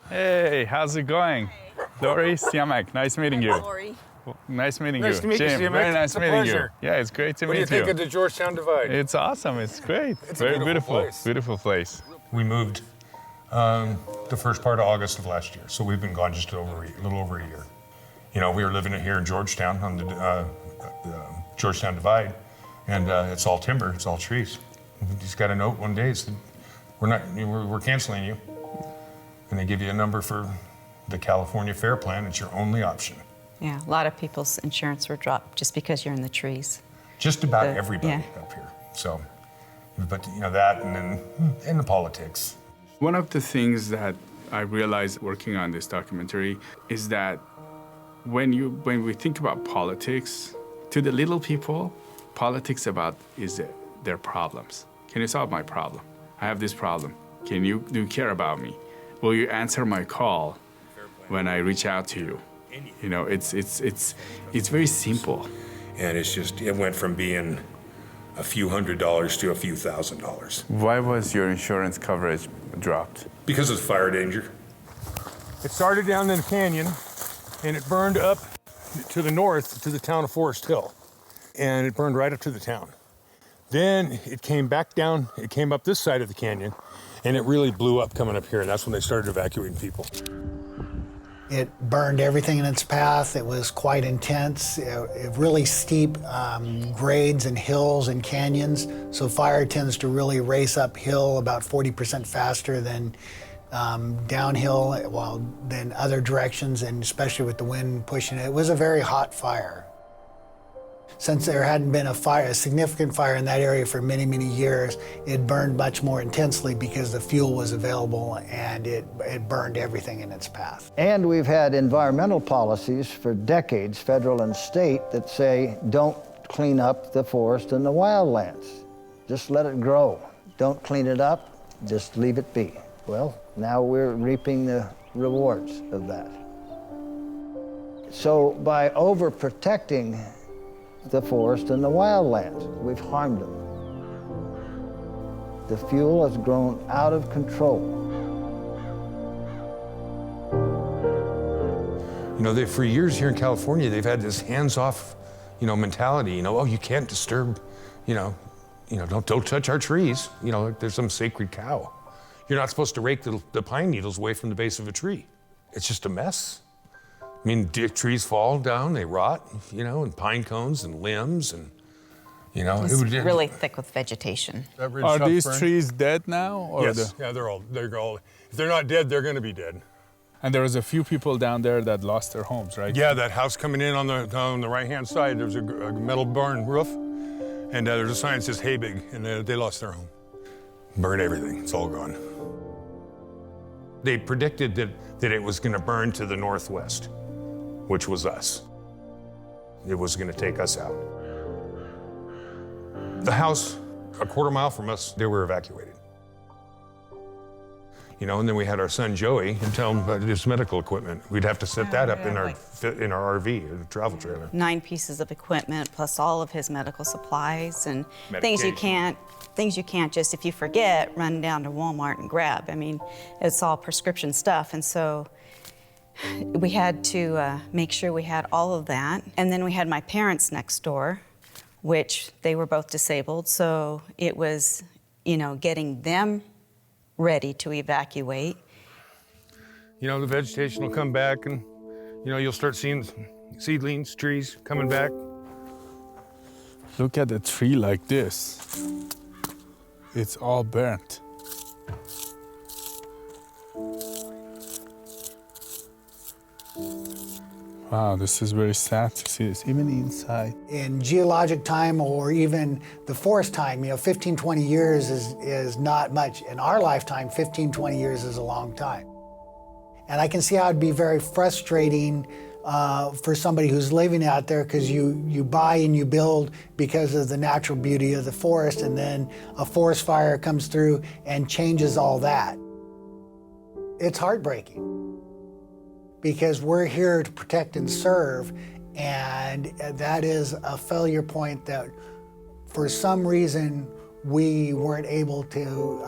Hey, how's it going? Gloria, Siyamak, nice meeting you. Gloria. Nice meeting Nice you. to meet you, Jim, Siyamak. very nice It's a meeting pleasure. you. Yeah, it's great to What do you meet you. think of the Georgetown Divide? It's awesome, it's great. It's Very a beautiful place. Beautiful place. We moved the first part of August of last year, so we've been gone just a little over a year. You know, we were living here in Georgetown on the Georgetown Divide, and it's all timber, it's all trees. We just got a note one day, said, we're canceling you. And they give you a number for the California Fair Plan. It's your only option. Yeah, a lot of people's insurance were dropped just because you're in the trees. Just about everybody up here. So, but you know that, and then in the politics. One of the things that I realized working on this documentary is that when we think about politics, to the little people, politics is their problems. Can you solve my problem? I have this problem. Do you care about me? Will you answer my call when I reach out to you? You know, it's very simple. And it went from being a few $100s to a few $1,000s. Why was your insurance coverage dropped? Because of fire danger. It started down in the canyon, and it burned up to the north to the town of Forest Hill. And it burned right up to the town. Then it came back down, it came up this side of the canyon, and it really blew up coming up here, and that's when they started evacuating people. It burned everything in its path. It was quite intense. Really steep grades and hills and canyons. So fire tends to really race uphill about 40% faster than downhill, than other directions, and especially with the wind pushing it. It was a very hot fire. Since there hadn't been a significant fire in that area for many, many years, it burned much more intensely because the fuel was available, and it burned everything in its path. And we've had environmental policies for decades, federal and state, that say don't clean up the forest and the wildlands. Just let it grow. Don't clean it up, just leave it be. Well, now we're reaping the rewards of that. So by overprotecting the forest and the wildlands, we've harmed them. The fuel has grown out of control. You know, for years here in California, they've had this hands-off, mentality. Oh, you can't disturb, don't touch our trees. Like there's some sacred cow. You're not supposed to rake the pine needles away from the base of a tree. It's just a mess. I mean, trees fall down, they rot, and pine cones and limbs, and It's really thick with vegetation. Are these trees dead now? Or Yes, they're all. If they're not dead, they're going to be dead. And there was a few people down there that lost their homes, right? Yeah, that house coming in on the right-hand side, there's a metal barn roof, and there's a sign that says Haybig, and they lost their home. Burned everything, it's all gone. They predicted that it was going to burn to the northwest, which was us. It was going to take us out. The house, a quarter mile from us, they were evacuated. And then we had our son Joey and tell him about his medical equipment. We'd have to set that up in our RV, or the travel trailer. 9 pieces of equipment plus all of his medical supplies and things you can't just, if you forget, run down to Walmart and grab. I mean, it's all prescription stuff, and so we had to make sure we had all of that. And then we had my parents next door, which they were both disabled, so it was, getting them ready to evacuate. The vegetation will come back, and you'll start seeing seedlings, trees coming back. Look at a tree like this. It's all burnt. Wow, this is very sad to see this, even inside. In geologic time, or even the forest time, 15, 20 years is not much. In our lifetime, 15, 20 years is a long time. And I can see how it'd be very frustrating for somebody who's living out there, because you buy and you build because of the natural beauty of the forest, and then a forest fire comes through and changes all that. It's heartbreaking, because we're here to protect and serve, and that is a failure point that for some reason we weren't able to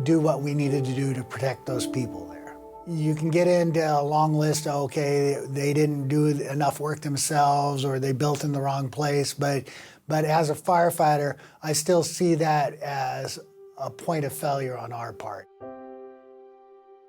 do what we needed to do to protect those people there. You can get into a long list of, okay, they didn't do enough work themselves or they built in the wrong place, but as a firefighter, I still see that as a point of failure on our part.